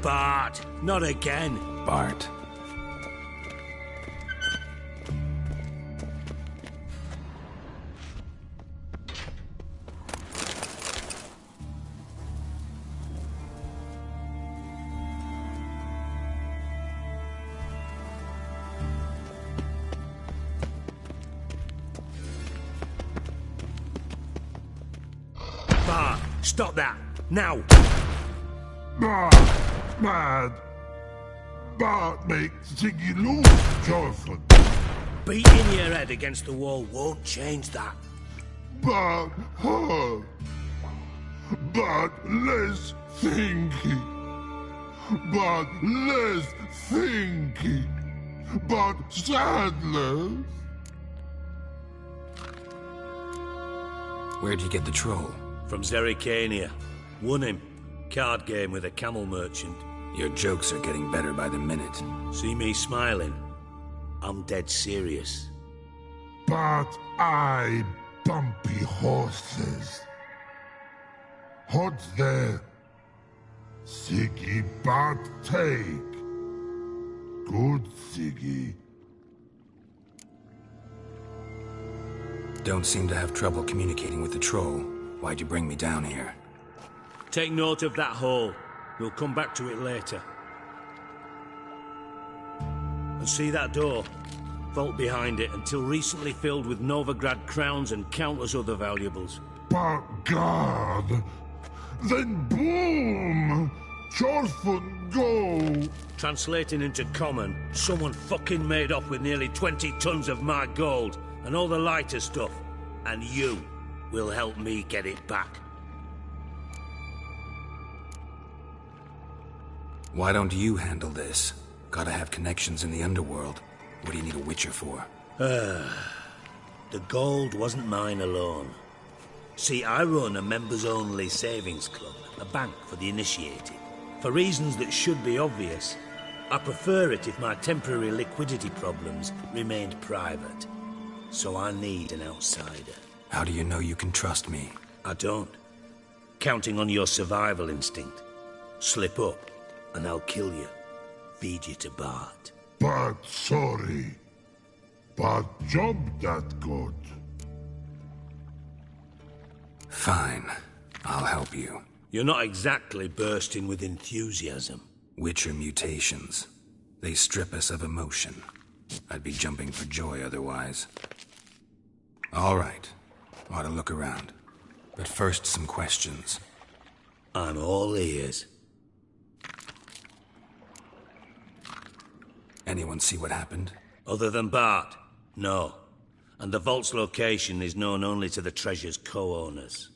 Bart, not again. Bart. Bart, stop that, now! Mad. Bart makes Ziggy lose, Jonathan. Beating your head against the wall won't change that. Bart hurt. Bart less thinking. Bart less thinking. Bart sadness. Where'd you get the troll? From Zerrikania. Won him. Card game with a camel merchant. Your jokes are getting better by the minute. See me smiling? I'm dead serious. But I bumpy horses. Hot there. Siggy Bart take. Good Siggy. Don't seem to have trouble communicating with the troll. Why'd you bring me down here? Take note of that hole. We'll come back to it later. And see that door? Vault behind it, until recently filled with Novigrad crowns and countless other valuables. But God! Then boom! Chorfun go! Translating into common, someone fucking made off with nearly 20 tons of my gold, and all the lighter stuff. And you will help me get it back. Why don't you handle this? Gotta have connections in the underworld. What do you need a witcher for? The gold wasn't mine alone. See, I run a members-only savings club, a bank for the initiated. For reasons that should be obvious, I prefer it if my temporary liquidity problems remained private. So I need an outsider. How do you know you can trust me? I don't. Counting on your survival instinct. Slip up, and I'll kill you. Feed you to Bart. But sorry. But job that good. Fine. I'll help you. You're not exactly bursting with enthusiasm. Witcher mutations. They strip us of emotion. I'd be jumping for joy otherwise. All right. Ought to look around. But first, some questions. I'm all ears. Anyone see what happened? Other than Bart? No. And the vault's location is known only to the treasure's co-owners.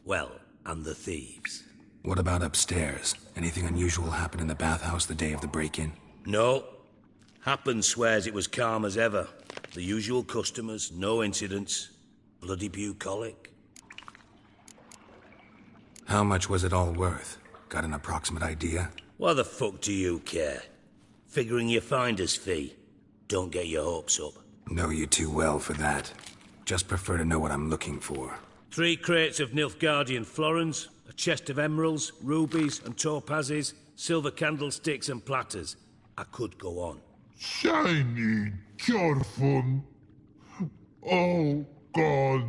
Well, and the thieves. What about upstairs? Anything unusual happen in the bathhouse the day of the break-in? No. Happen swears it was calm as ever. The usual customers, no incidents. Bloody bucolic. How much was it all worth? Got an approximate idea? Why the fuck do you care? Figuring your finder's fee. Don't get your hopes up. Know you too well for that. Just prefer to know what I'm looking for. 3 crates of Nilfgaardian florins, a chest of emeralds, rubies and topazes, silver candlesticks and platters. I could go on. Shiny Chorfun. Oh, God.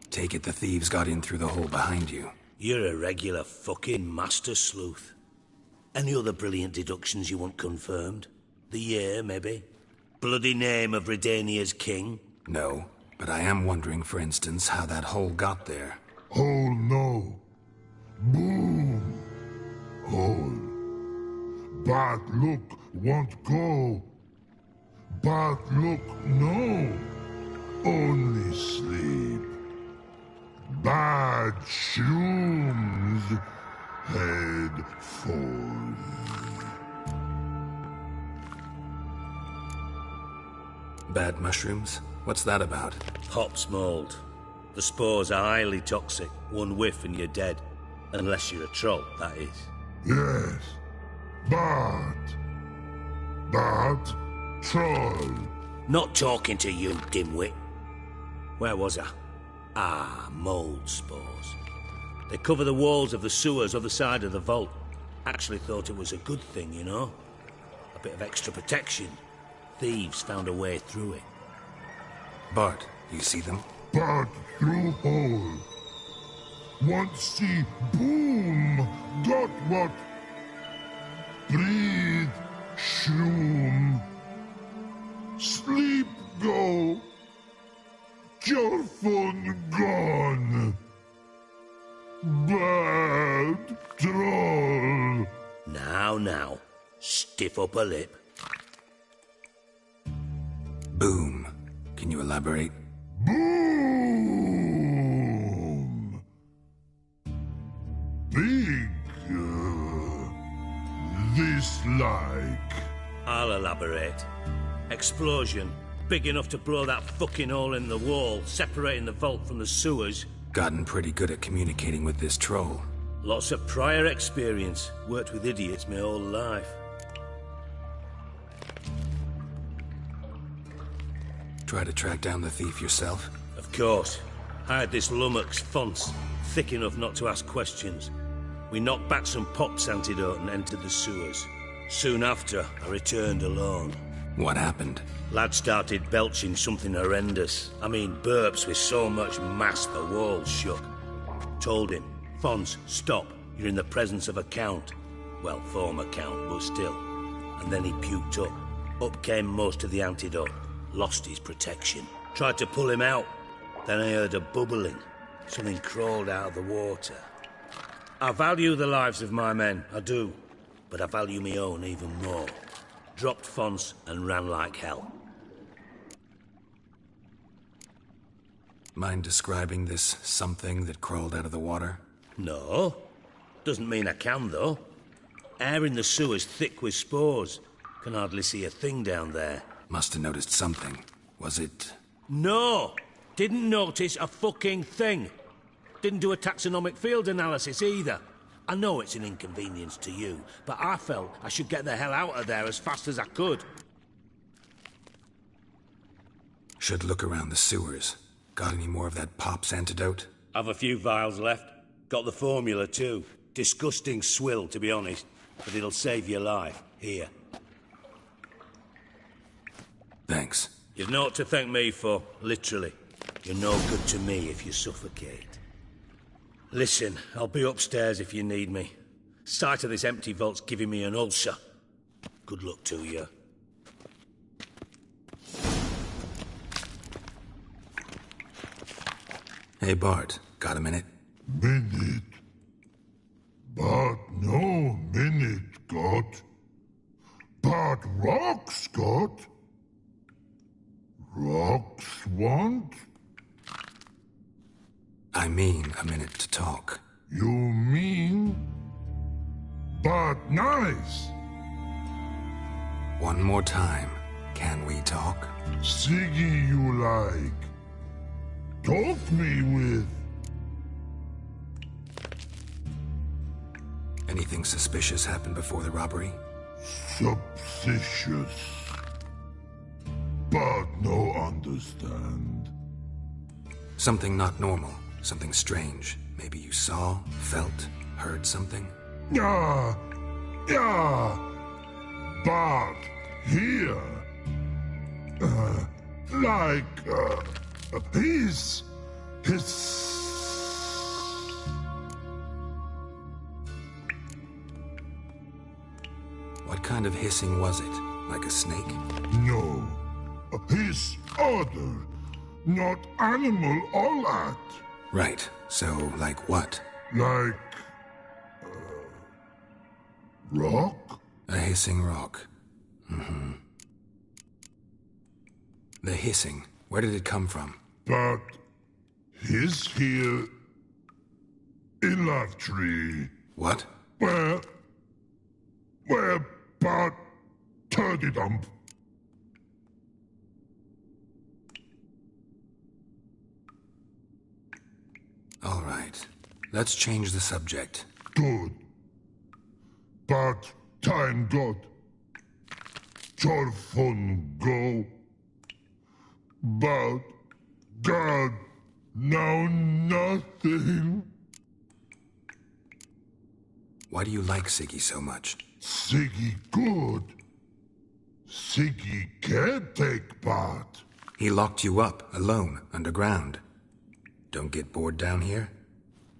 Take it the thieves got in through the hole behind you. You're a regular fucking master sleuth. Any other brilliant deductions you want confirmed? The year, maybe? Bloody name of Redania's king? No, but I am wondering, for instance, how that hole got there. Hole no. Boom. Hole. But look won't go. But look no. Only sleep. Bad shoes. Head falls. Bad mushrooms? What's that about? Hops mold. The spores are highly toxic. One whiff and you're dead. Unless you're a troll, that is. Yes. But troll. Not talking to you, dimwit. Where was I? Ah, mold spores. They cover the walls of the sewers other side of the vault. Actually thought it was a good thing, you know? A bit of extra protection. Thieves found a way through it. Bart, you see them? But through hole. Want see boom. Got what? Breathe. Shroom. Sleep go. Your phone gone. Bad troll. Now. Stiff upper lip. Boom. Can you elaborate? Boom. Big. This like. I'll elaborate. Explosion. Big enough to blow that fucking hole in the wall, separating the vault from the sewers. Gotten pretty good at communicating with this troll. Lots of prior experience. Worked with idiots my whole life. Try to track down the thief yourself? Of course. I had this lummox Fonts, thick enough not to ask questions. We knocked back some pops antidote and entered the sewers. Soon after, I returned alone. What happened? Lad started belching something horrendous. I mean, burps with so much mass the walls shook. Told him, Fonts, stop. You're in the presence of a count. Well, former count, but still. And then he puked up. Up came most of the antidote. Lost his protection. Tried to pull him out. Then I heard a bubbling. Something crawled out of the water. I value the lives of my men, I do. But I value my own even more. Dropped Fonts and ran like hell. Mind describing this something that crawled out of the water? No. Doesn't mean I can, though. Air in the sewer's thick with spores. Can hardly see a thing down there. Must have noticed something. Was it... No! Didn't notice a fucking thing. Didn't do a taxonomic field analysis either. I know it's an inconvenience to you, but I felt I should get the hell out of there as fast as I could. Should look around the sewers. Got any more of that Pop's antidote? I've a few vials left. Got the formula too. Disgusting swill, to be honest. But it'll save your life. Here. Thanks. You've naught to thank me for, literally. You're no good to me if you suffocate. Listen, I'll be upstairs if you need me. Sight of this empty vault's giving me an ulcer. Good luck to you. Hey, Bart. Got a minute? Minute. But no minute got. But rocks got. Rocks want? I mean a minute to talk. You mean? But nice. One more time. Can we talk? Siggy you like. Talk me with. Anything suspicious happened before the robbery? Suspicious. But no understand. Something not normal. Something strange. Maybe you saw, felt, heard something? Yeah. But here. His. What kind of hissing was it? Like a snake? No. His other. Not animal all at. Right. So, like what? Like. Rock? A hissing rock. The hissing. Where did it come from? But. His here. In love tree. What? Where but turdy dump. All right. Let's change the subject. Good. But time got. Your phone go. But God, now nothing. Why do you like Siggy so much? Siggy good. Siggy can't take part. He locked you up, alone, underground. Don't get bored down here?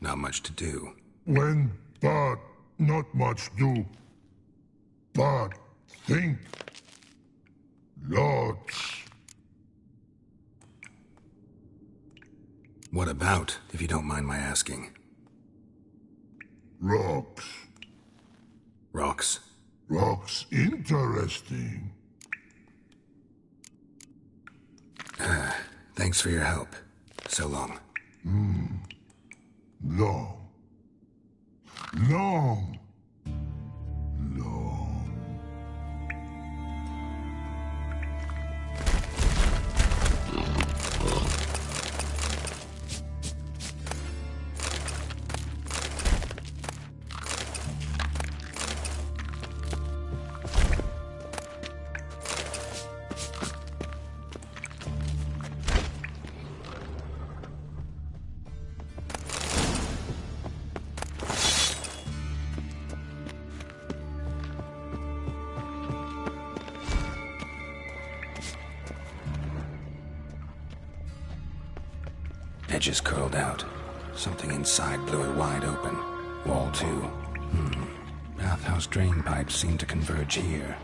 Not much to do. When but not much do. But think. Lots. What about, if you don't mind my asking? Rocks. Rocks? Rocks interesting. Thanks for your help. So long. Long. Long. Long. Edges curled out. Something inside blew it wide open. Wall too. Bathhouse drain pipes seem to converge here.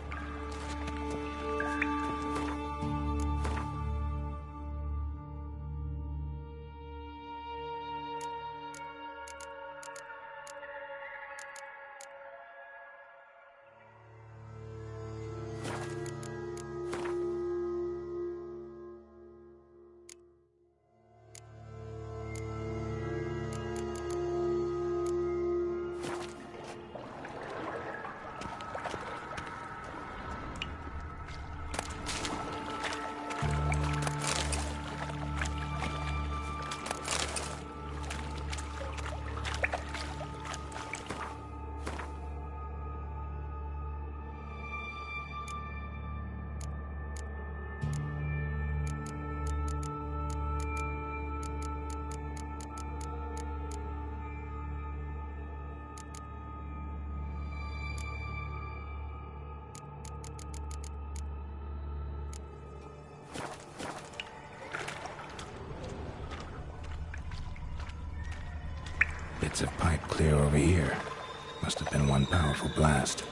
Bits of pipe clear over here. Must have been one powerful blast.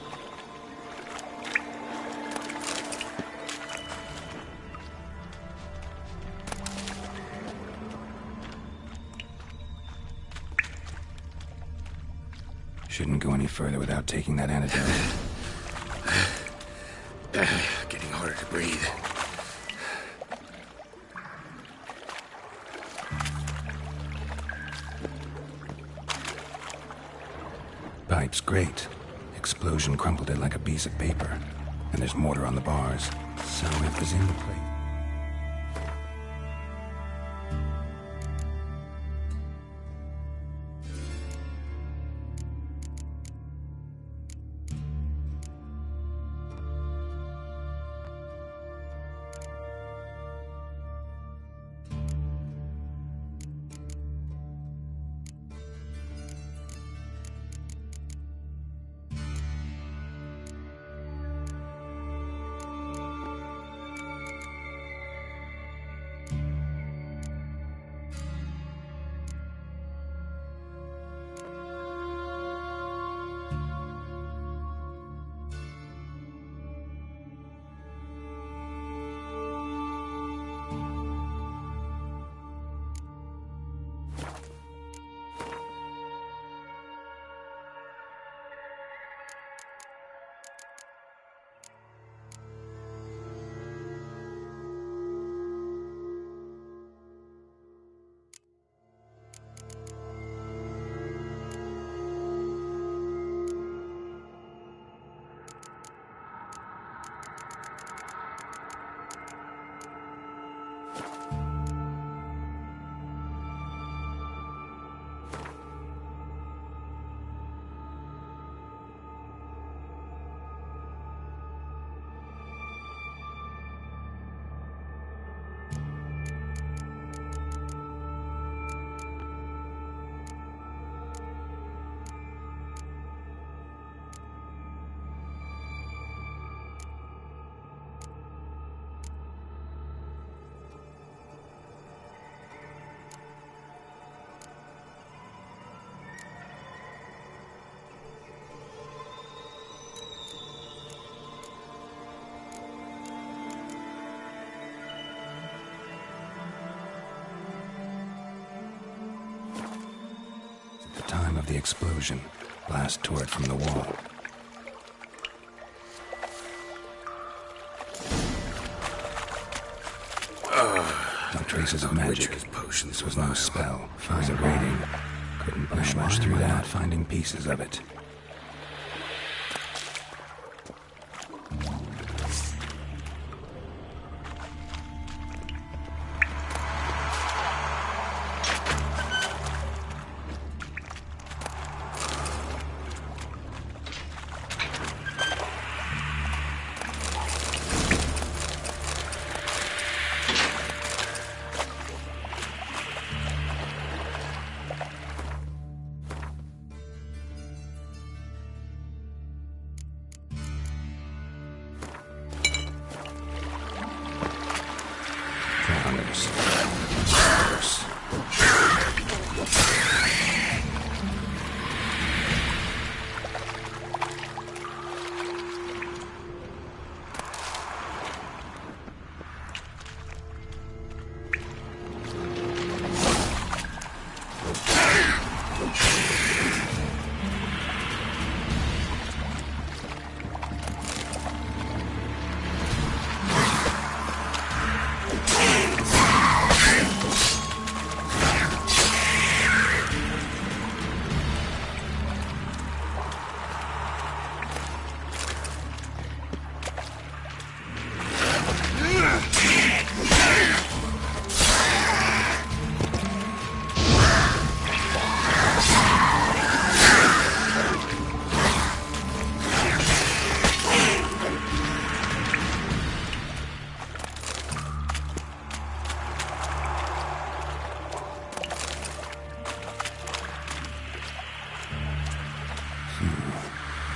Shouldn't go any further without taking that antidote. Getting harder to breathe. Pipe's great. Explosion crumpled it like a piece of paper. And there's mortar on the bars. So it was in the plate. of the explosion. Blast tore it from the wall. No traces of magic. This was no spell. It was a rating. Couldn't push much through that. Not finding pieces of it.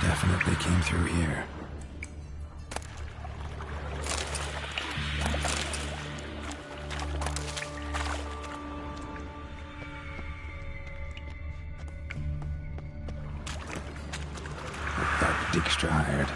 Definitely came through here. That Dijkstra hired.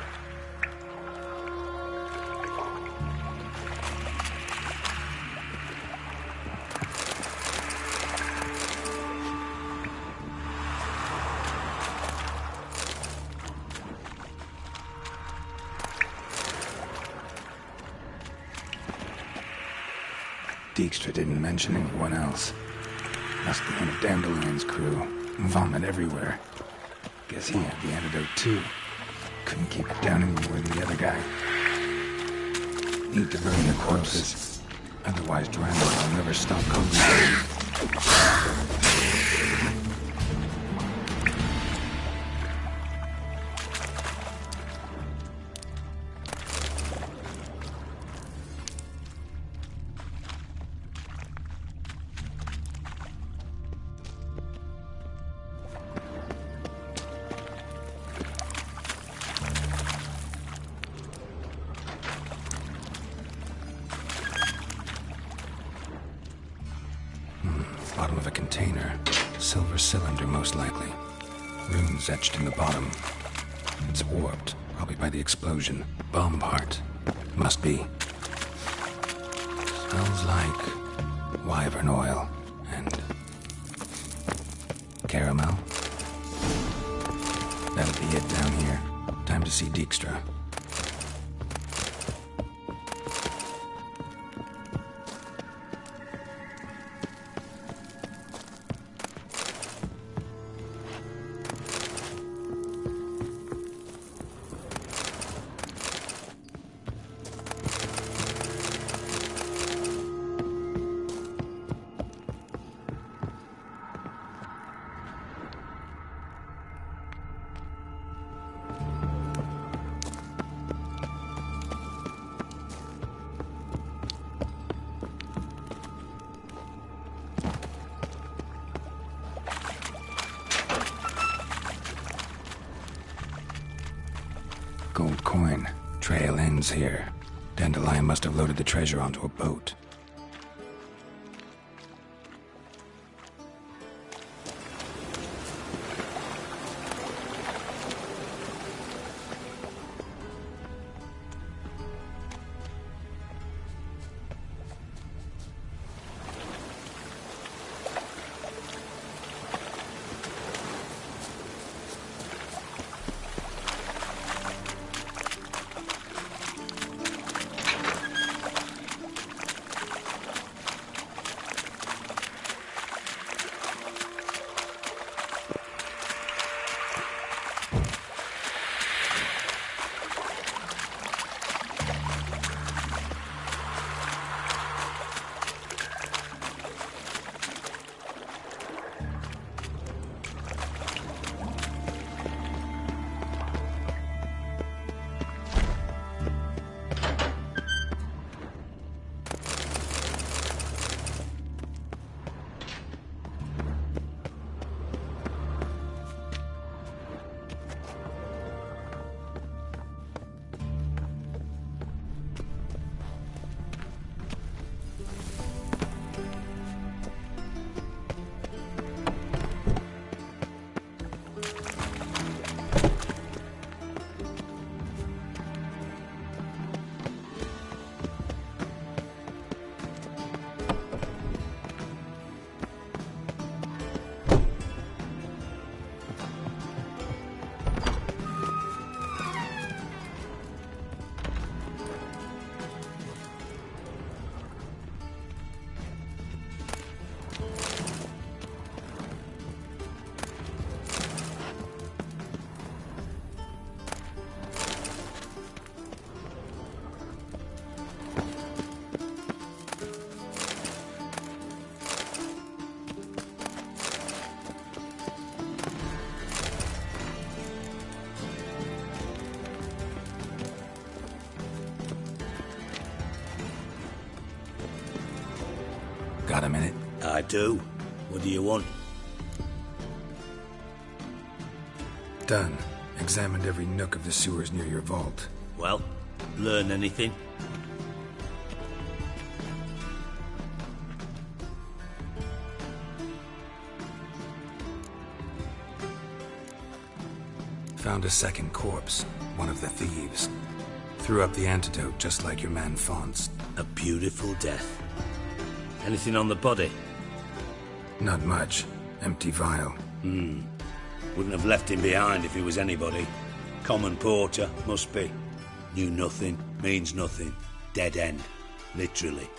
Dijkstra didn't mention anyone else. Must be one of Dandelion's crew. Vomit everywhere. Guess he had the antidote too. Couldn't keep it down any more than the other guy. Need to burn the corpses. Otherwise, drowning will never stop congregating. Bottom of a container. Silver cylinder, most likely. Runes etched in the bottom. It's warped, probably by the explosion. Bomb part. Must be. Smells like wyvern oil and caramel. That'll be it down here. Time to see Dijkstra. Gold coin. Trail ends here. Dandelion must have loaded the treasure onto a boat. Got a minute? I do. What do you want? Done. Examined every nook of the sewers near your vault. Well, learn anything? Found a second corpse, one of the thieves. Threw up the antidote just like your man Font's. A beautiful death. Anything on the body? Not much. Empty vial. Wouldn't have left him behind if he was anybody. Common porter, must be. Knew nothing, means nothing. Dead end. Literally.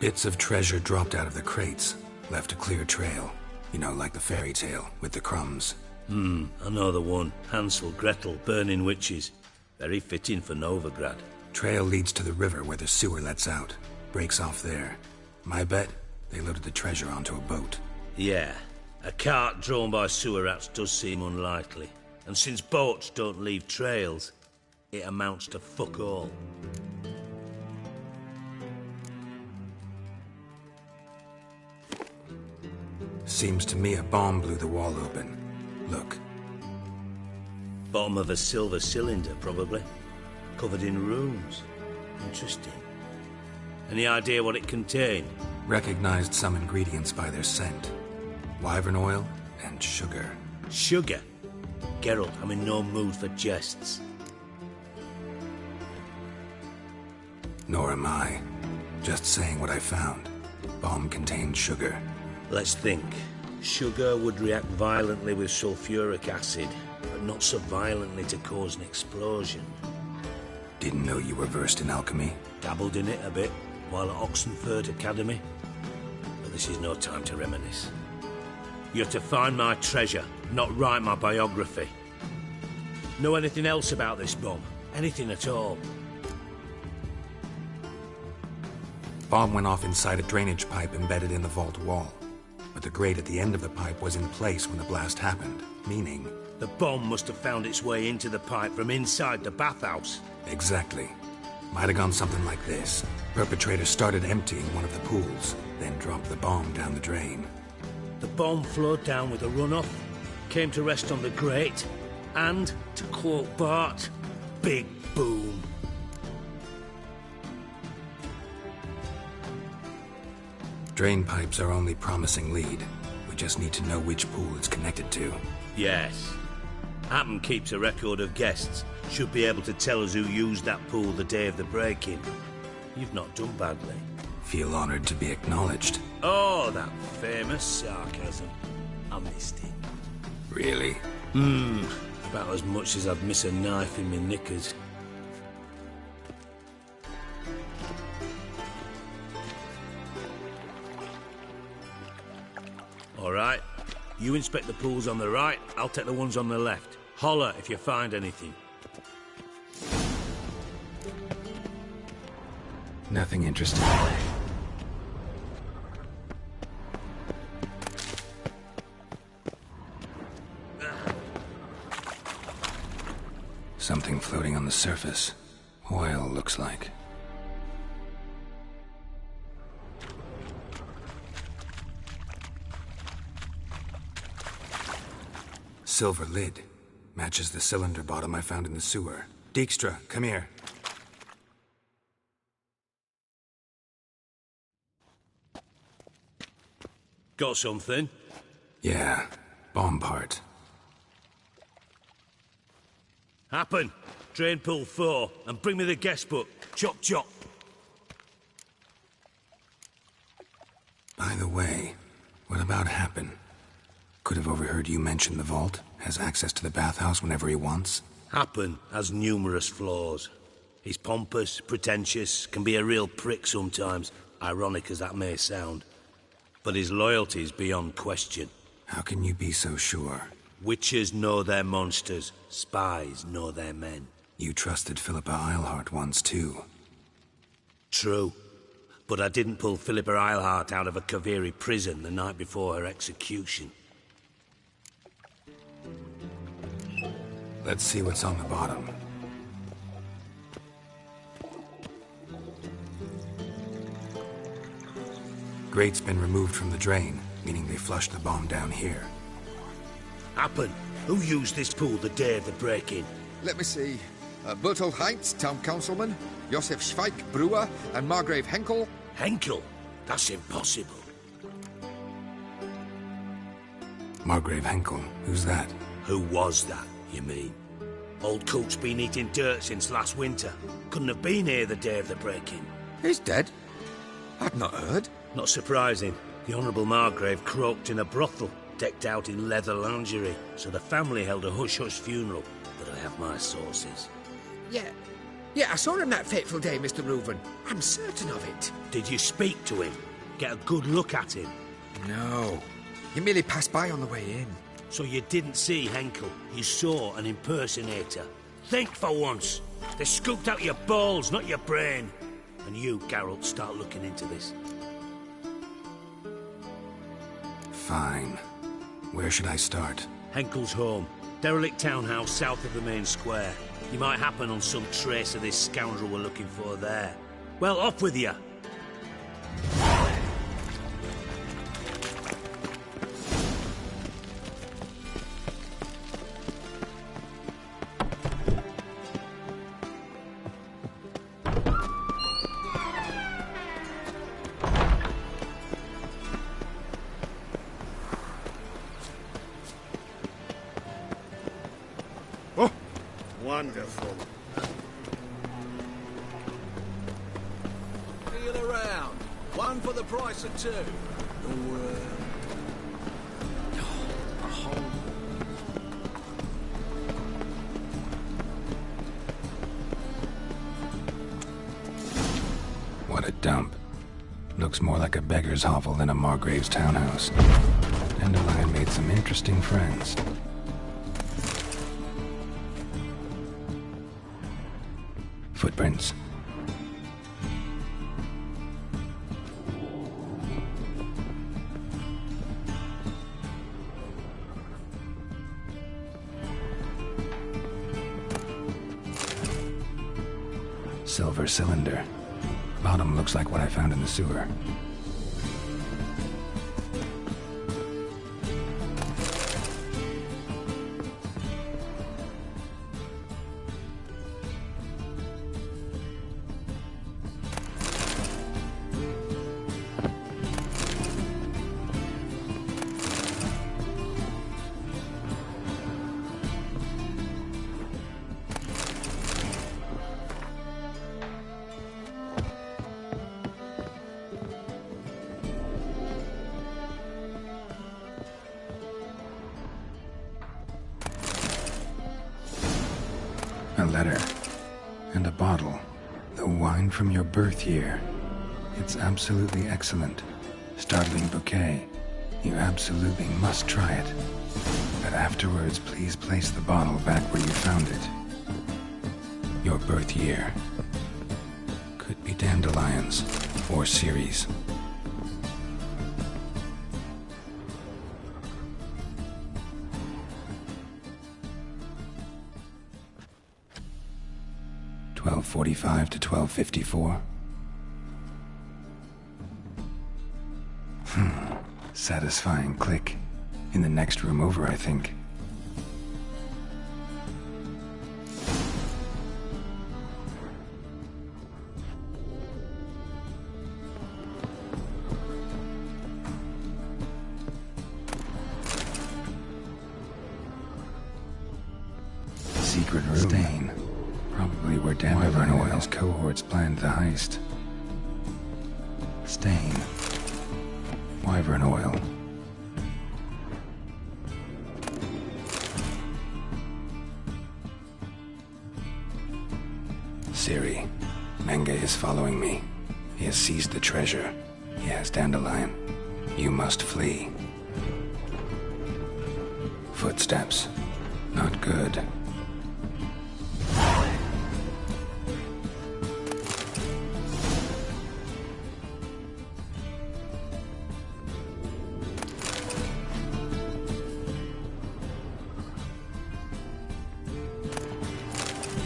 Bits of treasure dropped out of the crates. Left a clear trail. You know, like the fairy tale, with the crumbs. I know the one. Hansel, Gretel, burning witches. Very fitting for Novigrad. Trail leads to the river where the sewer lets out. Breaks off there. My bet, they loaded the treasure onto a boat. Yeah. A cart drawn by sewer rats does seem unlikely. And since boats don't leave trails, it amounts to fuck all. Seems to me a bomb blew the wall open. Look. Bottom of a silver cylinder, probably. Covered in runes. Interesting. Any idea what it contained? Recognized some ingredients by their scent. Wyvern oil and sugar. Sugar? Geralt, I'm in no mood for jests. Nor am I. Just saying what I found. Bomb contained sugar. Let's think. Sugar would react violently with sulfuric acid, but not so violently to cause an explosion. Didn't know you were versed in alchemy. Dabbled in it a bit while at Oxenford Academy. But this is no time to reminisce. You're to find my treasure, not write my biography. Know anything else about this bomb? Anything at all? Bomb went off inside a drainage pipe embedded in the vault wall. But the grate at the end of the pipe was in place when the blast happened, meaning... The bomb must have found its way into the pipe from inside the bathhouse. Exactly. Might have gone something like this. Perpetrator started emptying one of the pools, then dropped the bomb down the drain. The bomb flowed down with a runoff, came to rest on the grate, and, to quote Bart, big boom. Drain pipes are only promising lead. We just need to know which pool it's connected to. Yes. Happen keeps a record of guests. Should be able to tell us who used that pool the day of the break-in. You've not done badly. Feel honored to be acknowledged. Oh, that famous sarcasm. I missed it. Really? About as much as I'd miss a knife in my knickers. All right. You inspect the pools on the right, I'll take the ones on the left. Holler if you find anything. Nothing interesting. Something floating on the surface. Oil, looks like. Silver lid. Matches the cylinder bottom I found in the sewer. Dijkstra, come here. Got something? Yeah, bomb part. Happen. Drain pool 4, and bring me the guest book. Chop chop. By the way, what about Happen? Could have overheard you mention the vault. Has access to the bathhouse whenever he wants. Happen has numerous flaws. He's pompous, pretentious, can be a real prick sometimes, ironic as that may sound. But his loyalty's beyond question. How can you be so sure? Witches know their monsters, spies know their men. You trusted Philippa Eilhart once too. True. But I didn't pull Philippa Eilhart out of a Kaviri prison the night before her execution. Let's see what's on the bottom. grate's been removed from the drain, meaning they flushed the bomb down here. Happen. Who used this pool the day of the break-in? Let me see. Bertolt Heinz, town councilman, Josef Schweik, brewer, and Margrave Henkel. Henkel? That's impossible. Margrave Henkel? Who's that? Who was that, you mean? Old Coot's been eating dirt since last winter. Couldn't have been here the day of the break-in. He's dead? I'd not heard. Not surprising. The Honourable Margrave croaked in a brothel, decked out in leather lingerie, so the family held a hush-hush funeral. But I have my sources. Yeah, I saw him that fateful day, Mr. Reuven. I'm certain of it. Did you speak to him? Get a good look at him? No. He merely passed by on the way in. So you didn't see Henkel, you saw an impersonator. Think for once. They scooped out your balls, not your brain. And you, Geralt, start looking into this. Fine. Where should I start? Henkel's home. Derelict townhouse south of the main square. You might happen on some trace of this scoundrel we're looking for there. Well, off with you. Wonderful. Deal around. One for the price of two. What a dump. Looks more like a beggar's hovel than a Margrave's townhouse. Dandelion made some interesting friends. Footprints. Silver cylinder. Bottom looks like what I found in the sewer. A letter. And a bottle. The wine from your birth year. It's absolutely excellent. Startling bouquet. You absolutely must try it. But afterwards, please place the bottle back where you found it. Your birth year. Could be dandelions. Or Ceres. .45 to 12:54. Satisfying click. In the next room over, I think. Secret room. Stain. Probably where Dandelion and his cohorts planned the heist. Stain. Wyvern oil. Ciri. Menge is following me. He has seized the treasure. He has Dandelion. You must flee. Footsteps. Not good.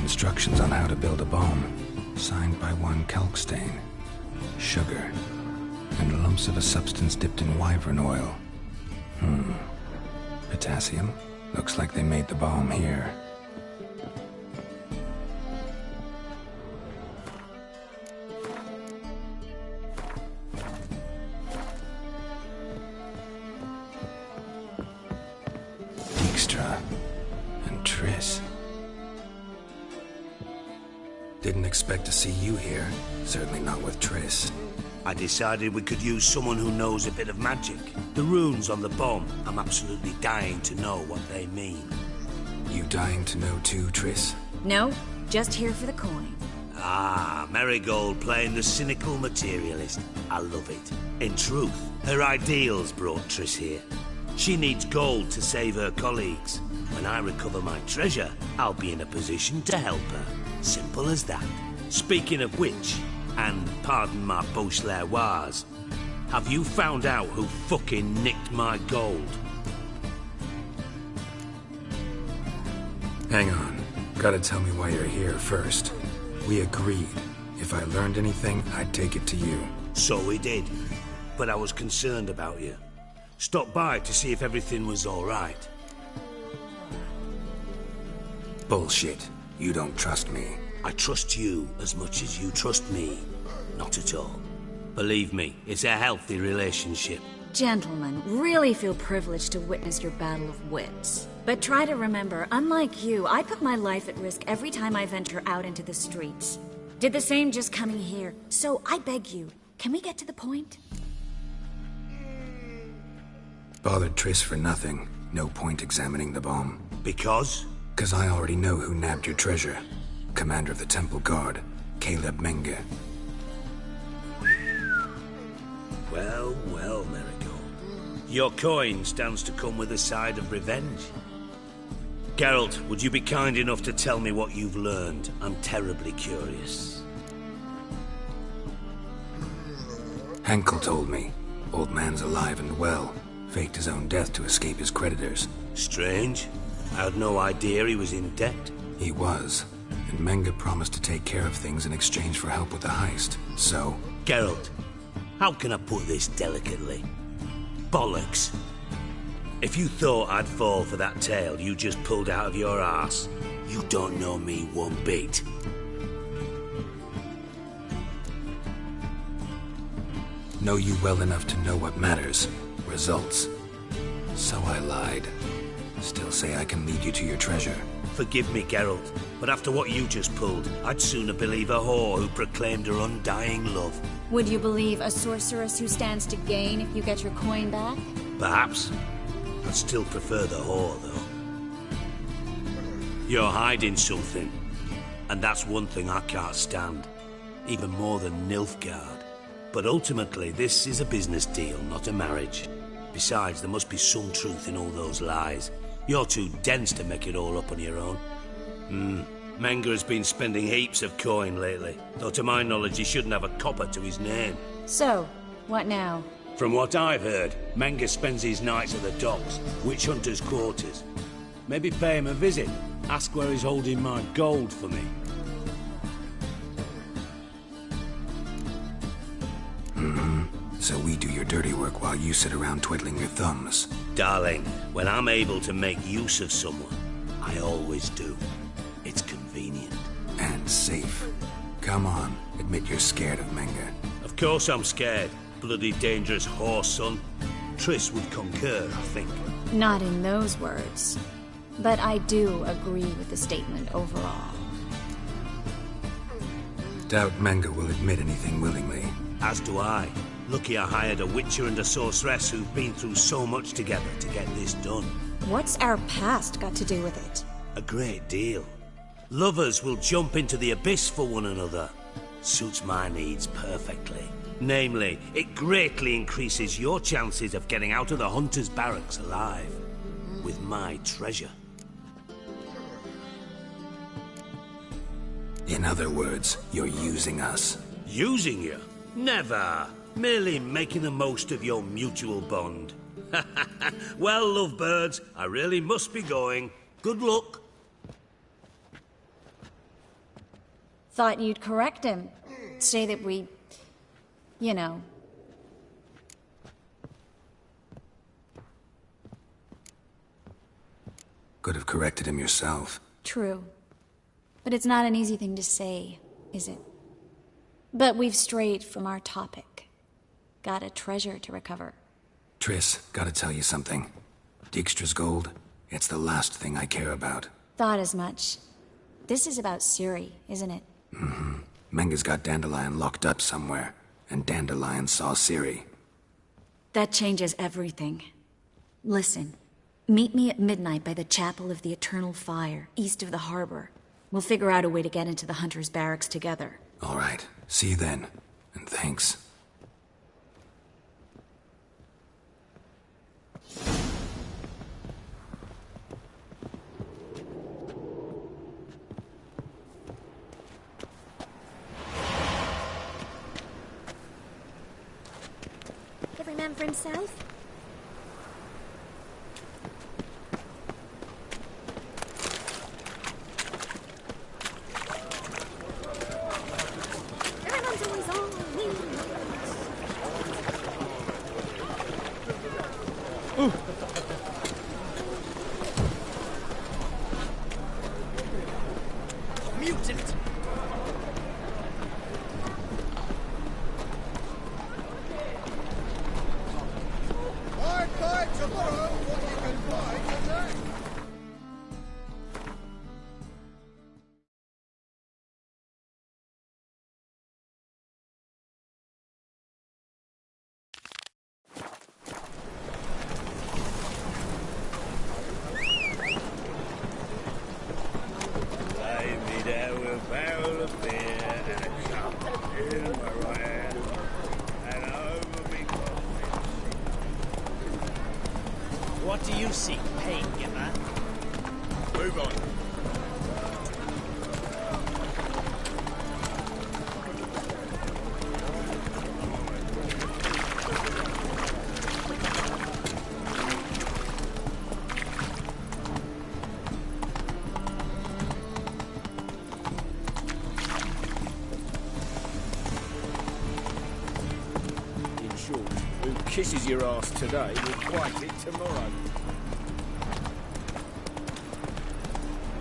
Instructions on how to build a bomb, signed by one Kalkstain. Sugar. and lumps of a substance dipped in wyvern oil. Potassium? Looks like they made the bomb here. And Triss. Didn't expect to see you here. Certainly not with Triss. I decided we could use someone who knows a bit of magic. The runes on the bomb, I'm absolutely dying to know what they mean. You dying to know too, Triss? No, just here for the coin. Ah, Marigold playing the cynical materialist. I love it. In truth, her ideals brought Triss here. She needs gold to save her colleagues. When I recover my treasure, I'll be in a position to help her. Simple as that. Speaking of which, and pardon my Beauclervoise, have you found out who fucking nicked my gold? Hang on. Gotta tell me why you're here first. We agreed. If I learned anything, I'd take it to you. So we did. But I was concerned about you. Stopped by to see if everything was all right. Bullshit. You don't trust me. I trust you as much as you trust me. Not at all. Believe me, it's a healthy relationship. Gentlemen, really feel privileged to witness your battle of wits. But try to remember, unlike you, I put my life at risk every time I venture out into the streets. Did the same just coming here. So I beg you, can we get to the point? Bothered Triss for nothing. No point examining the bomb. Because? 'Cause I already know who nabbed your treasure. Commander of the Temple Guard, Caleb Menge. Well, well, Marigold. Your coin stands to come with a side of revenge. Geralt, would you be kind enough to tell me what you've learned? I'm terribly curious. Henkel told me. Old man's alive and well. Faked his own death to escape his creditors. Strange. I had no idea he was in debt. He was. And Menge promised to take care of things in exchange for help with the heist. So... Geralt, how can I put this delicately? Bollocks. If you thought I'd fall for that tale you just pulled out of your arse, you don't know me one bit. Know you well enough to know what matters. Results. So I lied. Still say I can lead you to your treasure. Forgive me, Geralt, but after what you just pulled, I'd sooner believe a whore who proclaimed her undying love. Would you believe a sorceress who stands to gain if you get your coin back? Perhaps. I'd still prefer the whore, though. You're hiding something, and that's one thing I can't stand. Even more than Nilfgaard. But ultimately, this is a business deal, not a marriage. Besides, there must be some truth in all those lies. You're too dense to make it all up on your own. Menge has been spending heaps of coin lately, though to my knowledge he shouldn't have a copper to his name. So, what now? From what I've heard, Menge spends his nights at the docks, witch hunters' quarters. Maybe pay him a visit, ask where he's holding my gold for me. So we do your dirty work while you sit around twiddling your thumbs. Darling, when I'm able to make use of someone, I always do. It's convenient. And safe. Come on, admit you're scared of Menge. Of course I'm scared. Bloody dangerous whore, son. Triss would concur, I think. Not in those words. But I do agree with the statement overall. Doubt Menge will admit anything willingly. As do I. Lucky I hired a witcher and a sorceress who've been through so much together to get this done. What's our past got to do with it? A great deal. Lovers will jump into the abyss for one another. Suits my needs perfectly. Namely, it greatly increases your chances of getting out of the hunter's barracks alive. With my treasure. In other words, you're using us. Using you? Never. Merely making the most of your mutual bond. Well, lovebirds, I really must be going. Good luck. Thought you'd correct him. Say that we... you know... Could have corrected him yourself. True. But it's not an easy thing to say, is it? But we've strayed from our topic. Got a treasure to recover. Triss, gotta tell you something. Dijkstra's gold, it's the last thing I care about. Thought as much. This is about Ciri, isn't it? Mm-hmm. Menga's got Dandelion locked up somewhere, and Dandelion saw Ciri. That changes everything. Listen, meet me at midnight by the Chapel of the Eternal Fire, east of the harbor. We'll figure out a way to get into the Hunter's barracks together. All right. See you then. And thanks. Every man for himself? Everyone's always on me. Mutant! By tomorrow, what you can find in there. Lay me down with a barrel of beer and a cup in my right hand, and over me coffin. What do you seek, pain giver? Move on. In short, who kisses your ass today will bite it tomorrow.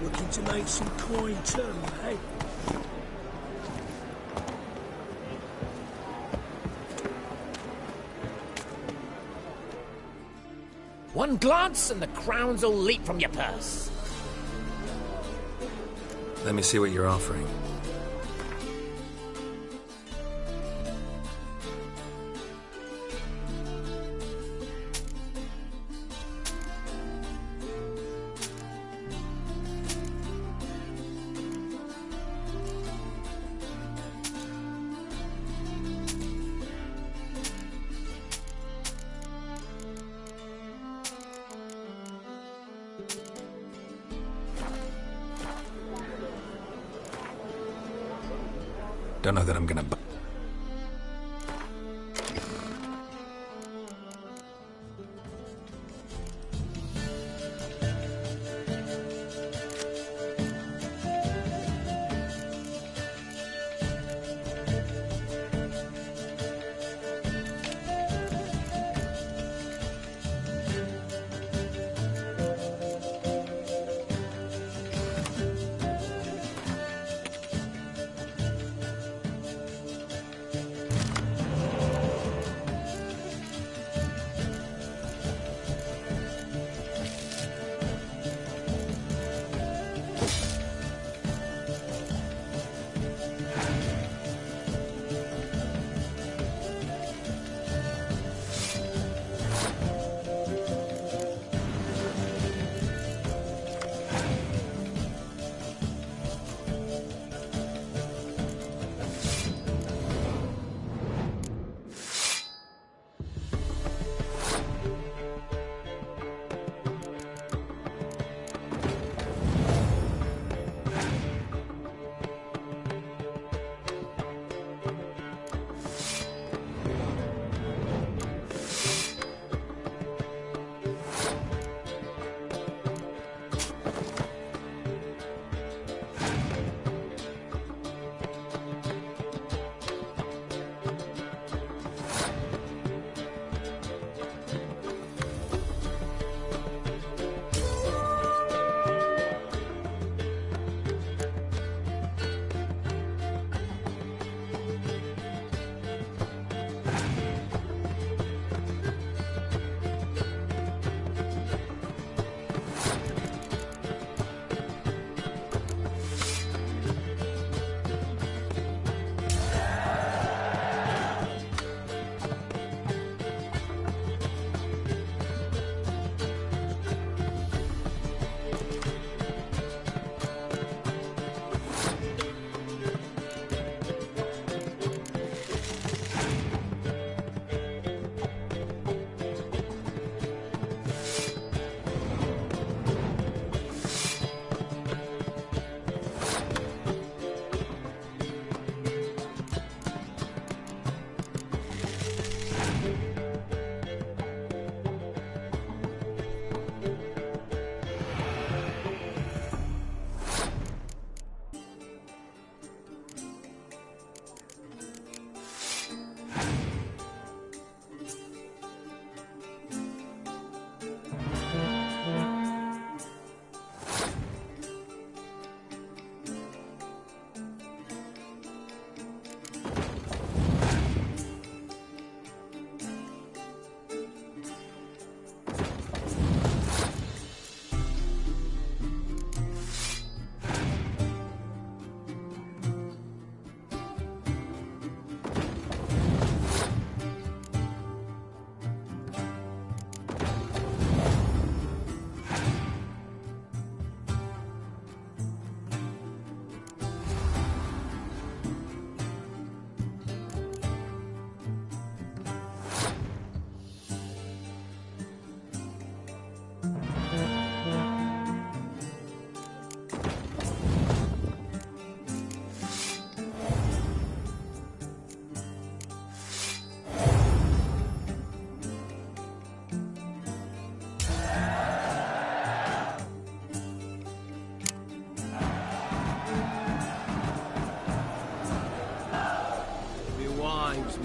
Looking to make some coin too, eh? One glance and the crowns will leap from your purse. Let me see what you're offering. Don't know that I'm gonna buy.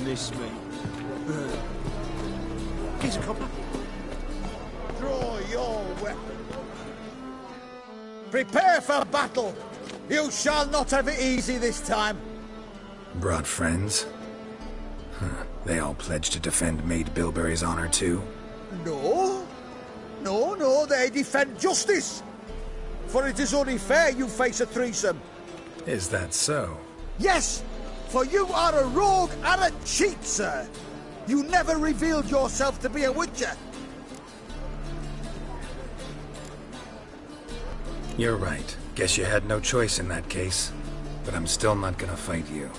miss me. Here's a copper. Draw your weapon. Prepare for battle. You shall not have it easy this time. Brought friends? Huh. They all pledged to defend Maid Bilberry's honor too? No. No, they defend justice. For it is only fair you face a threesome. Is that so? Yes, for you are a rogue and a cheat, sir. You never revealed yourself to be a witcher. You're right. Guess you had no choice in that case. But I'm still not gonna fight you.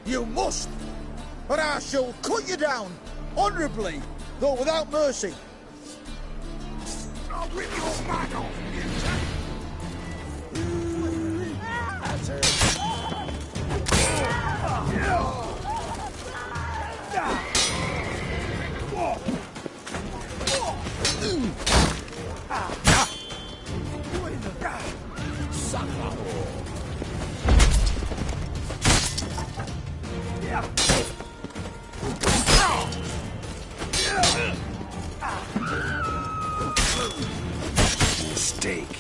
You must, or I shall cut you down, honourably, though without mercy. I'll rip your mind off, Mistake.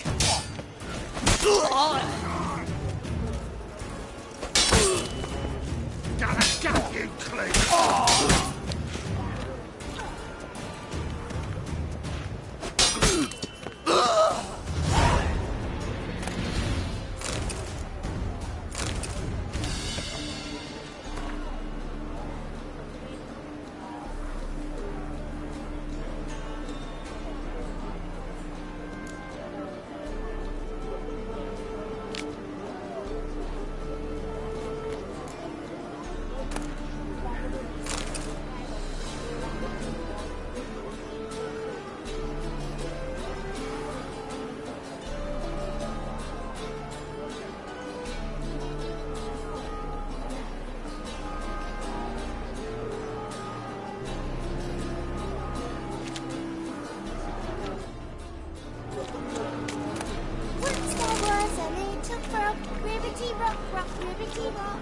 Got you, Clay. Once there was a little frog, ribbity rock, rock, ribbity rock.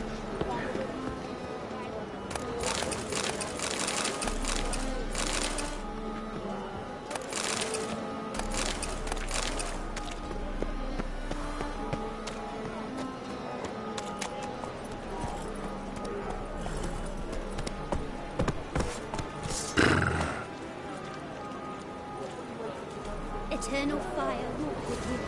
Eternal fire walk with you.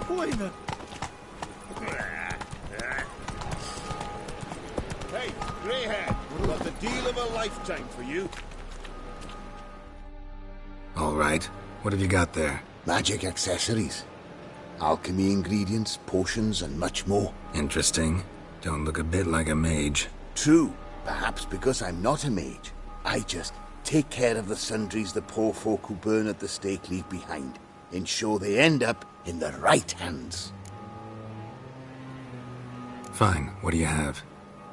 Pointer. Hey, greyhead, got the deal of a lifetime for you. All right. What have you got there? Magic accessories, alchemy ingredients, potions, and much more. Interesting. Don't look a bit like a mage. True, perhaps because I'm not a mage. I just take care of the sundries the poor folk who burn at the stake leave behind, ensure they end up in the right hands. Fine. What do you have?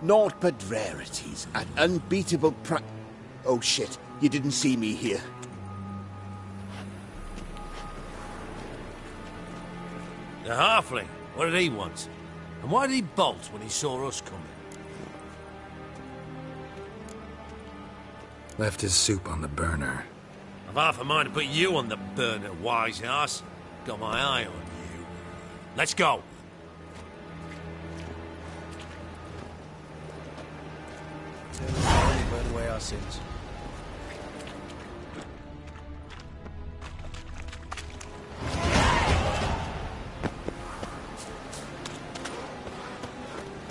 Naught but rarities at unbeatable price. Oh shit, you didn't see me here. The halfling, what did he want? And why did he bolt when he saw us coming? Left his soup on the burner. I've half a mind to put you on the burner, wise ass. Got my eye on you. Let's go. Burn away our sins.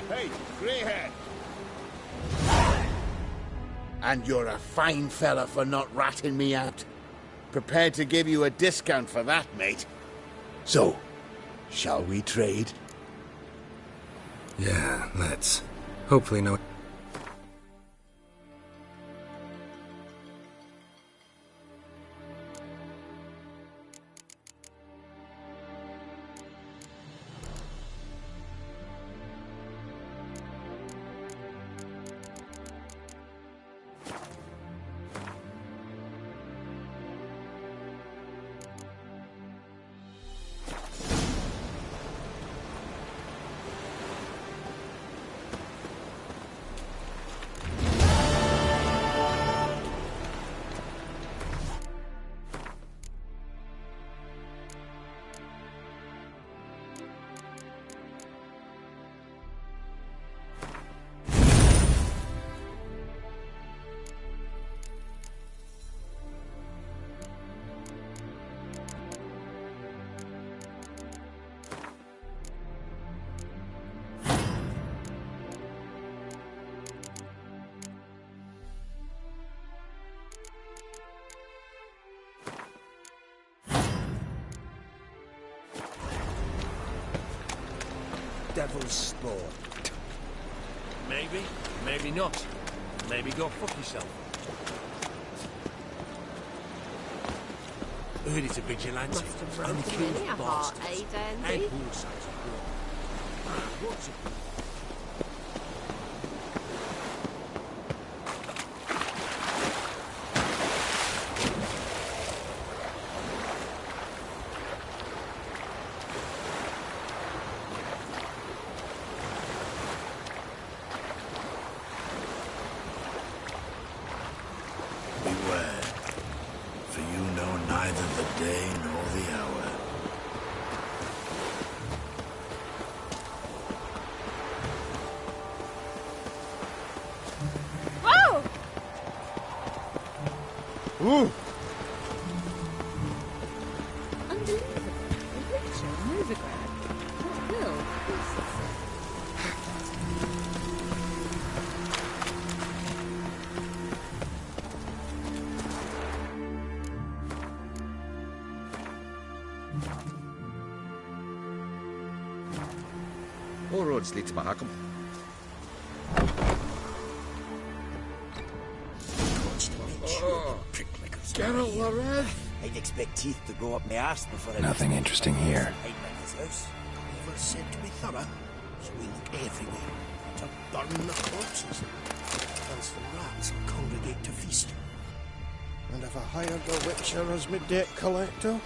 Hey, greyhead. And you're a fine fella for not ratting me out. Prepared to give you a discount for that, mate. So, shall we trade? Yeah, let's. Hopefully no... devil's sport. Maybe, maybe not. Maybe go fuck yourself. Heard he's a vigilante. Must have run And to kills many a heart, bastards. Dandy? And all sorts of good. What's it? Beware, for you know neither the day nor the hour. Whoa! Ooh! Unbelievable. A Witcher, Novigrad. What will? All roads lead to Mahakam. Geralt Lorraine! I'd expect teeth to go up my arse before I... Nothing interesting here. hide in his house. Never said to be thorough, so we look everywhere to burn the corpses. Else the rats will congregate to feast. And if I hired a Witcher as my debt collector?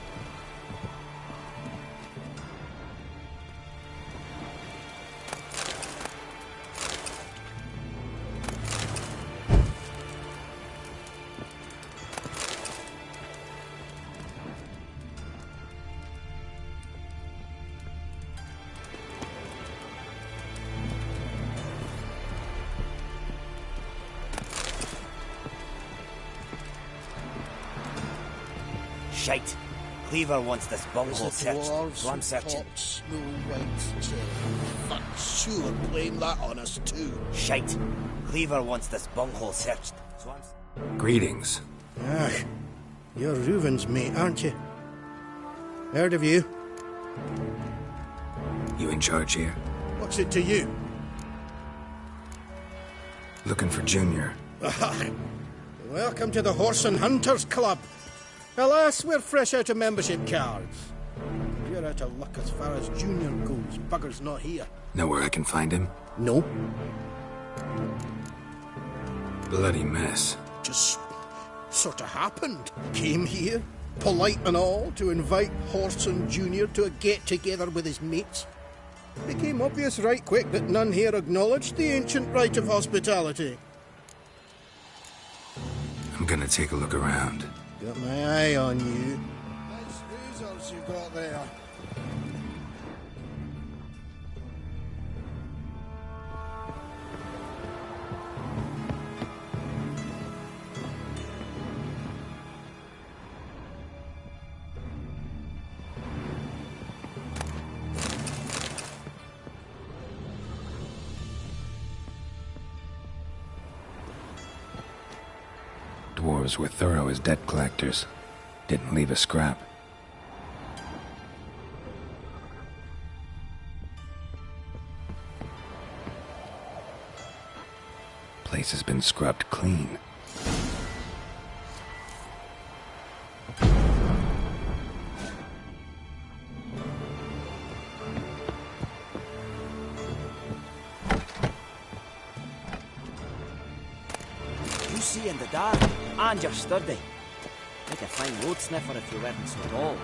Shite. Cleaver wants this bunghole searched, so I'm searching. Snow White's cherry. Fuck, sure, blame that on us too. Shite. Cleaver wants this bunghole searched, so I'm... Greetings. Ah, you're Reuven's mate, aren't you? Heard of you. You in charge here? What's it to you? Looking for Junior. Welcome to the Horse and Hunters Club. Alas, we're fresh out of membership cards. You're out of luck as far as Junior goes. Bugger's not here. Know where I can find him? No. Bloody mess. Just sort of happened. Came here, polite and all, to invite Horse and Junior to a get-together with his mates. Became obvious right quick that none here acknowledged the ancient rite of hospitality. I'm gonna take a look around. Got my eye on you. Nice razors you got there. Dwarves were thorough as debt collectors. Didn't leave a scrap. Place has been scrubbed clean. You see in the dark, and you're sturdy. Make a fine road sniffer if you weren't so tall.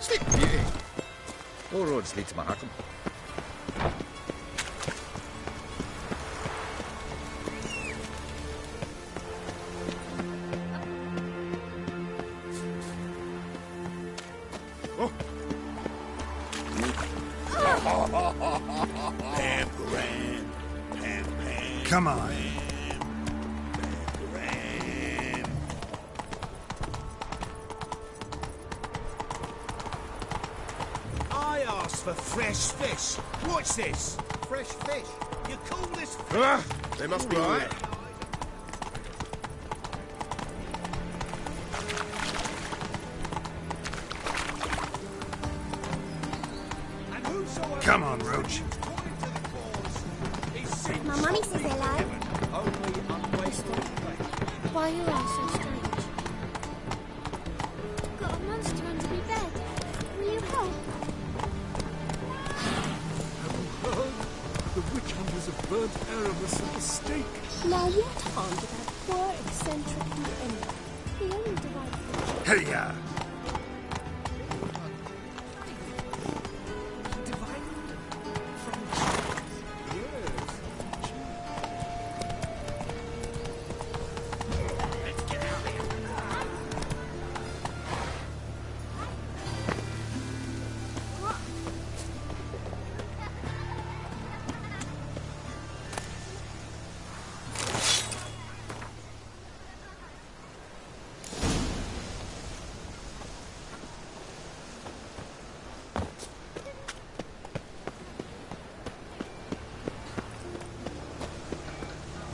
Sleep beauty. All roads lead to Mahakam. Come on. I asked for fresh fish. Watch this. Fresh fish. You call this fish? They must be right. And whosoever Come on, Roach. according to the clause is sent My mummy says hello. Only unwasted. Why are you all so strange? Got a monster under my bed. Will you help? The witch hunters have burnt Aramis at the stake. Now what harm did that poor eccentric do anyway? He only divided Hey, ya!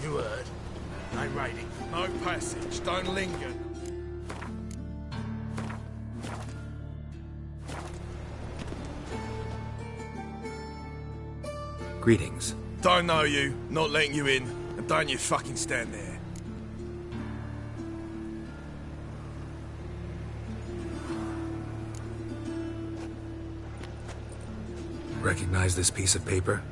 You heard? No raiding, no passage, don't linger. Greetings. Don't know you, not letting you in, and don't you fucking stand there. Recognize this piece of paper?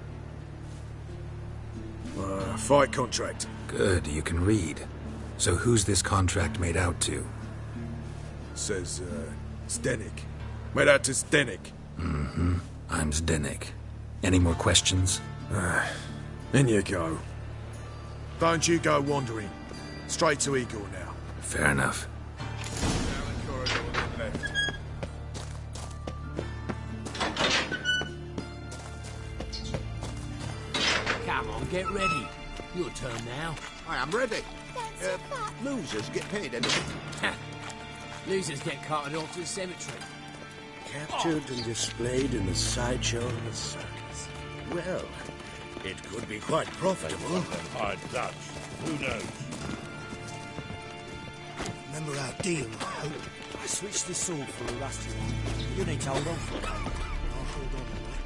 Fight contract. Good, you can read. So who's this contract made out to? Says, Zdenek. Made out to Zdenek. Mm-hmm. I'm Zdenek. Any more questions? In you go. Don't you go wandering. Straight to Igor now. Fair enough. Down the corridor on the left. Come on, get ready. Your turn now. I am ready. Thanks for that. Losers get paid anything. Losers get carted off to the cemetery. Captured and displayed in the sideshow of a circus. Well, it could be quite profitable. Hard Dutch. Who knows? Remember our deal, I hope. I switched the sword for a rusty one. You need to hold on for a moment. I'll hold on a minute.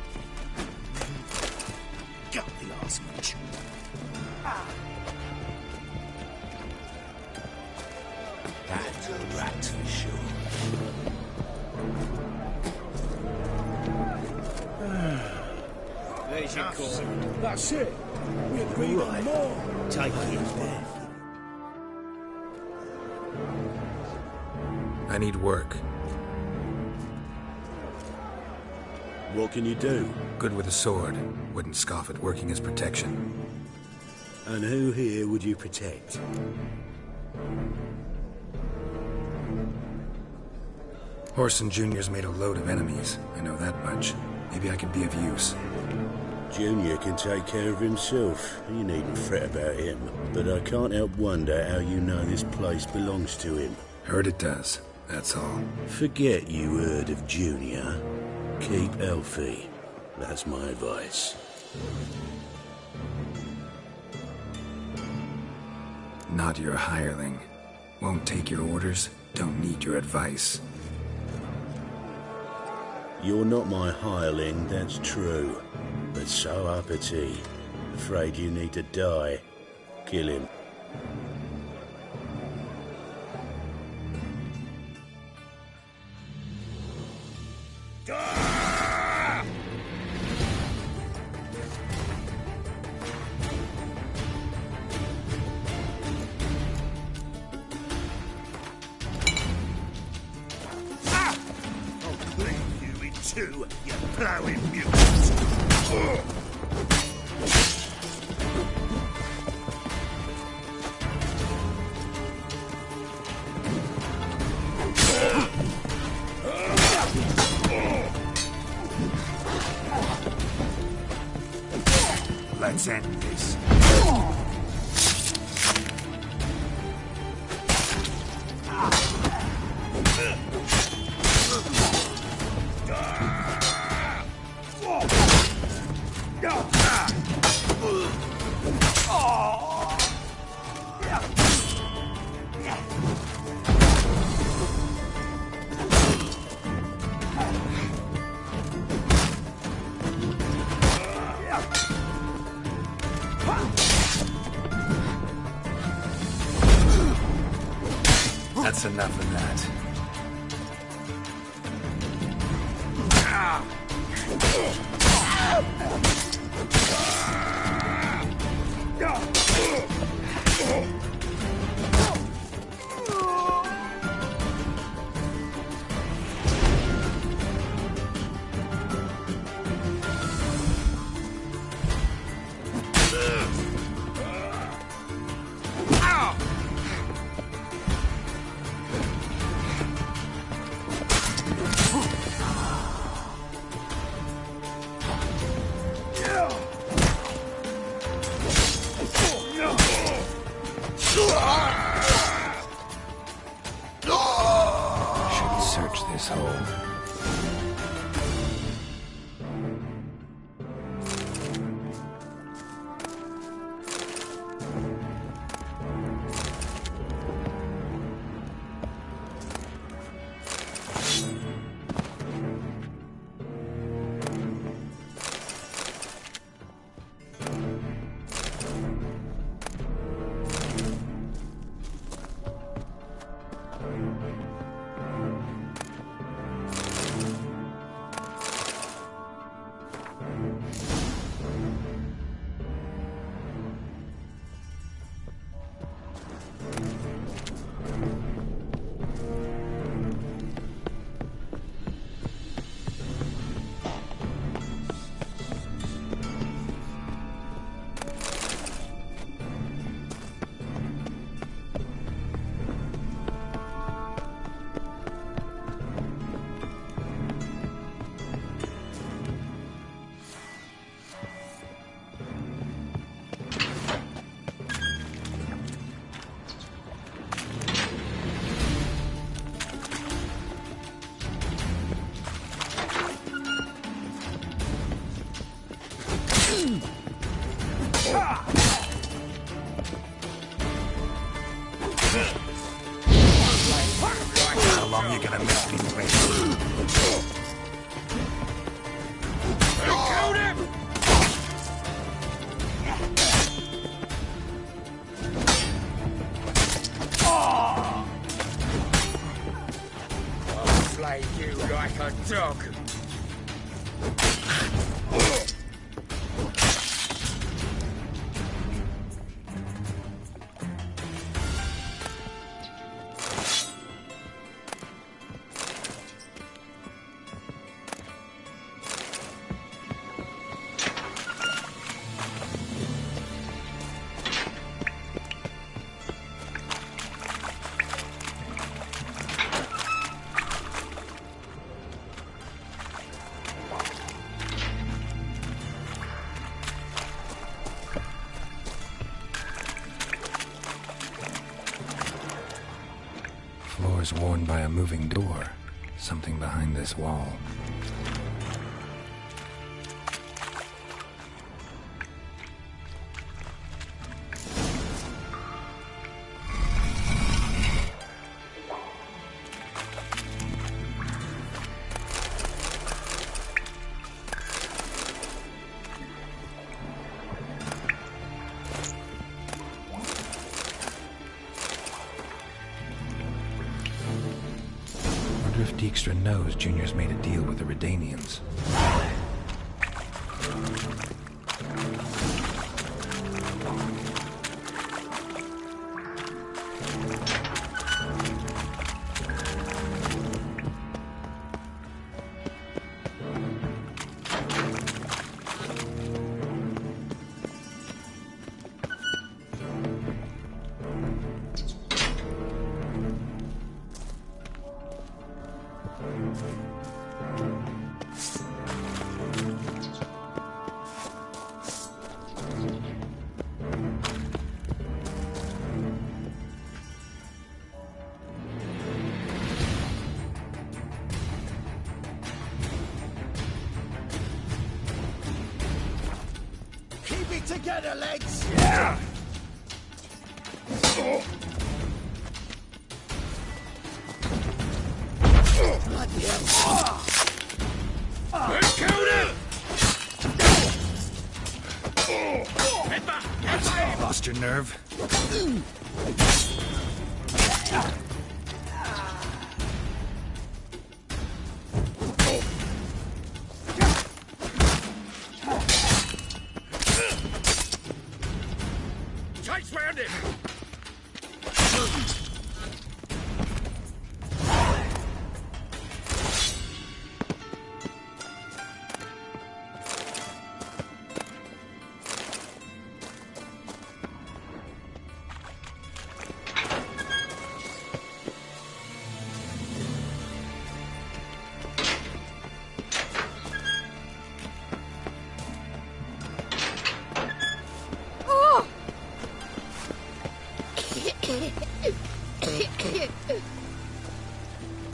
Got the last much. That's a rat for sure. There's your call. That's it. We agreed on more. Take it there. I need work. What can you do? Good with a sword. Wouldn't scoff at working as protection. And who here would you protect? Horson Jr.'s made a load of enemies. I know that much. Maybe I could be of use. Junior can take care of himself. You needn't fret about him. But I can't help wonder how you know this place belongs to him. Heard it does. That's all. Forget you heard of Junior. Keep healthy. That's my advice. Not your hireling. Won't take your orders. Don't need your advice. You're not my hireling, that's true. But so uppity. Afraid you need to die. Kill him. too, you ploughing mutant. Let's end this. That's enough of that. How long you gonna make me wait? Killed him! I'll slay you like a dog. Floors worn by a moving door. Something behind this wall. If Dijkstra knows Junior's made a deal with the Redanians. together, lads! Yeah. Bloody hell! Killed him! Lost your nerve? Chase round him!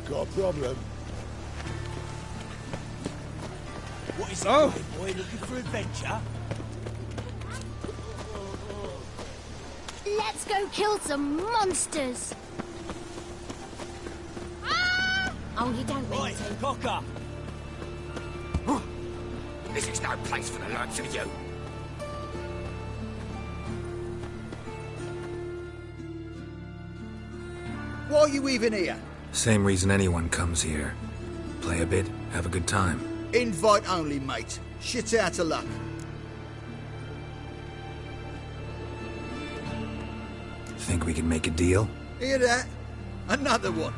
Got a problem? What is it, boy? Looking for adventure? Let's go kill some monsters. Oh, you don't mean Oi, to. Cocker! This is no place for the likes of you. Why are you even here? Same reason anyone comes here. Play a bit, have a good time. Invite only, mate. Shit's out of luck. Think we can make a deal? Hear that? Another one.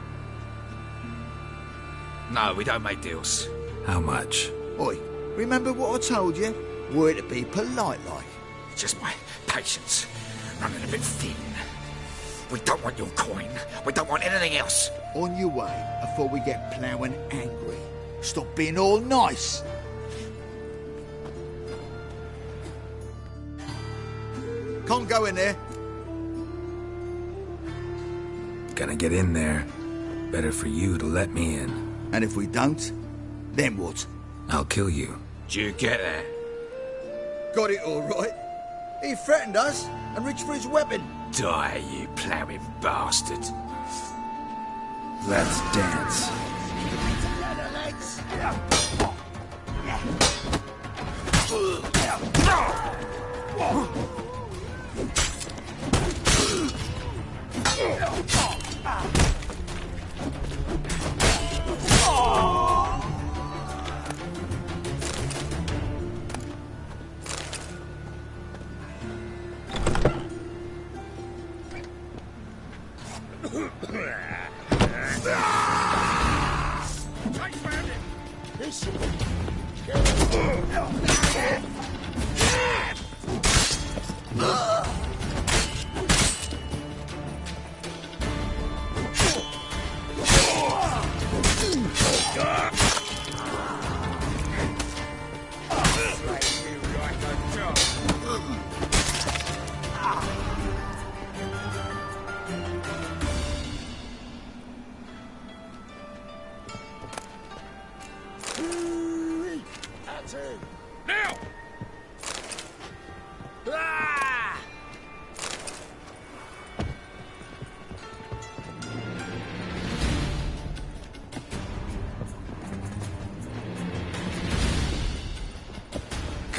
No, we don't make deals. How much? Oi, remember what I told you? We're to be polite like. It's just my patience running a bit thin. We don't want your coin. We don't want anything else. On your way before we get ploughing angry. Stop being all nice. Can't go in there. Gonna get in there. Better for you to let me in. And if we don't, then what? I'll kill you. Did you get that? Got it all right. He threatened us and reached for his weapon. Die, you ploughing bastard. Let's dance. Now!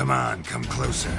Come on, come closer.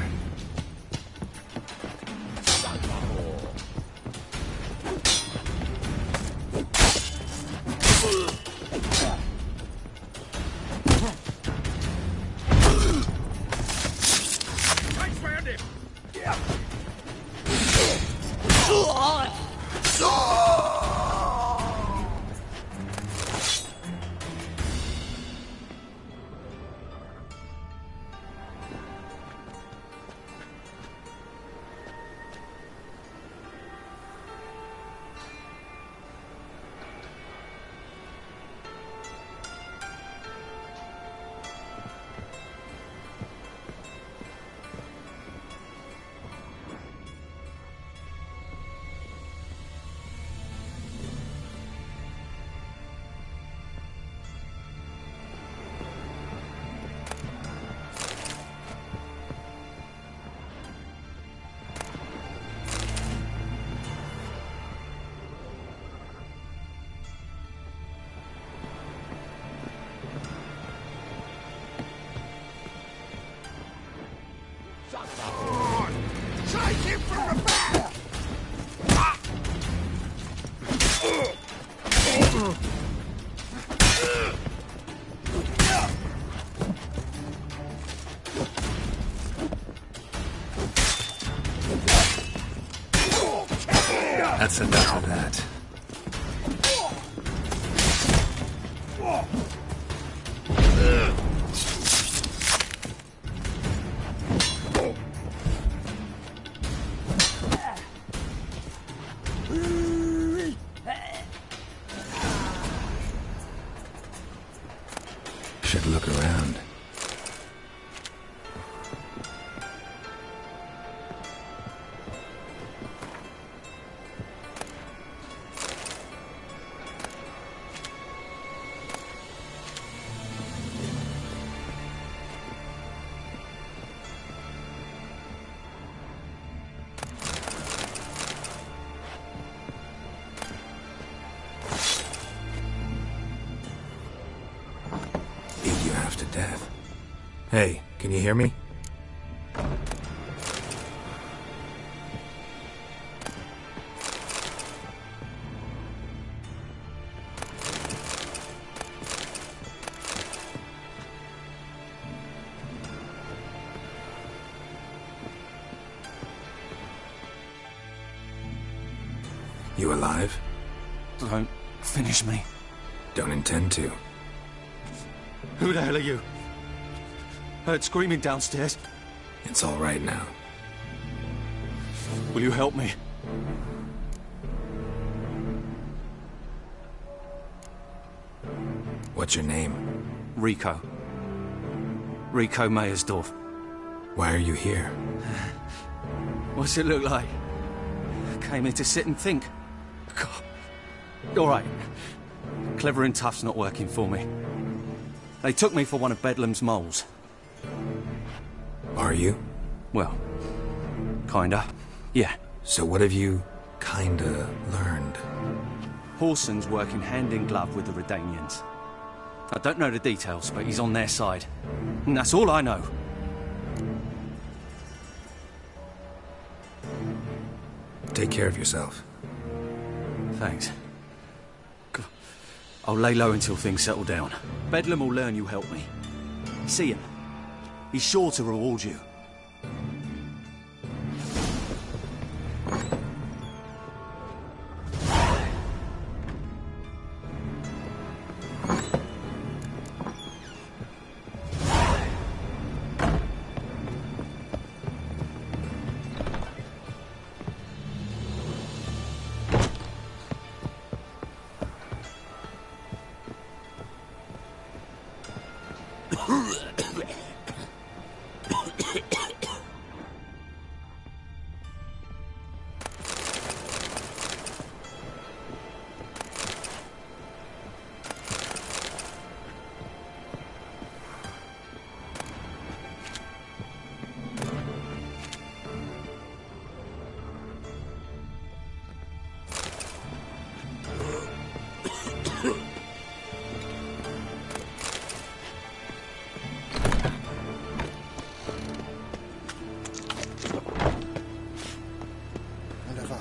That's enough of that. Should look around. To death. Hey, can you hear me? You alive? Don't finish me. Don't intend to. Who the hell are you? Heard screaming downstairs. It's all right now. Will you help me? What's your name? Rico. Rico Meyersdorf. Why are you here? What's it look like? Came here to sit and think. God. All right. Clever and tough's not working for me. They took me for one of Bedlam's moles. Are you? Well, kinda. Yeah. So what have you kinda learned? Horson's working hand in glove with the Redanians. I don't know the details, but he's on their side. And that's all I know. Take care of yourself. Thanks. I'll lay low until things settle down. Bedlam will learn you helped me. See him. He's sure to reward you.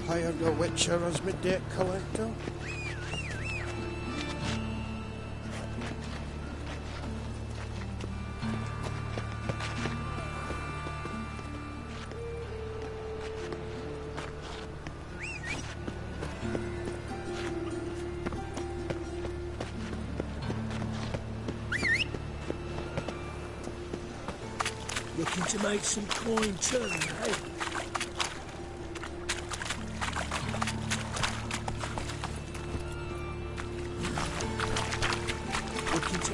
Hired a witcher as my debt collector. Looking to make some coin too, eh?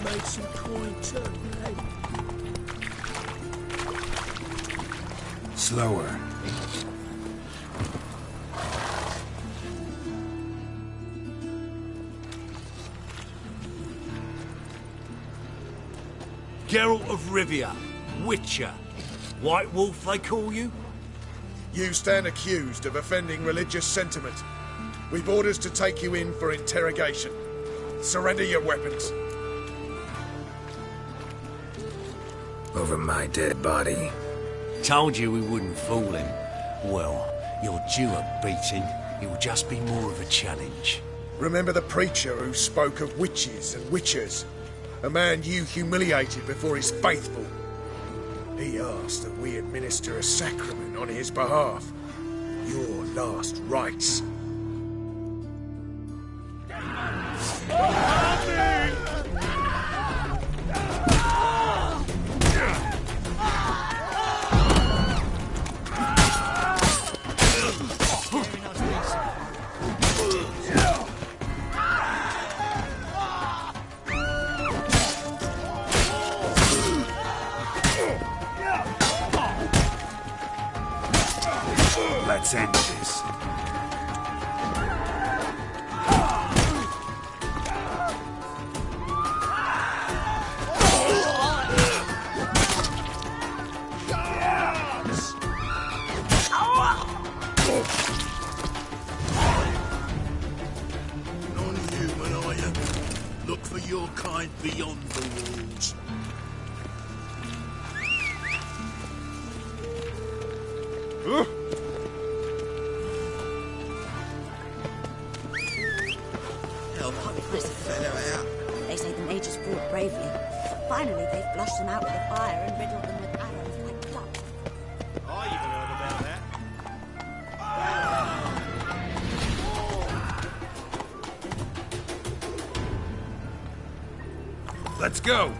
Make some coin too, eh? Slower. Geralt of Rivia, Witcher. White Wolf, they call you? You stand accused of offending religious sentiment. We've orders to take you in for interrogation. Surrender your weapons. Over my dead body. Told you we wouldn't fool him. Well, you're due a beating. It will just be more of a challenge. Remember the preacher who spoke of witches and witchers? A man you humiliated before his faithful. He asked that we administer a sacrament on his behalf. Your last rites. Let's end this. Non-human, are you? Look for your kind beyond the walls. They say the mages fought bravely. Finally, they flushed them out with a fire and riddled them with arrows like ducks. I even heard about that. Let's go!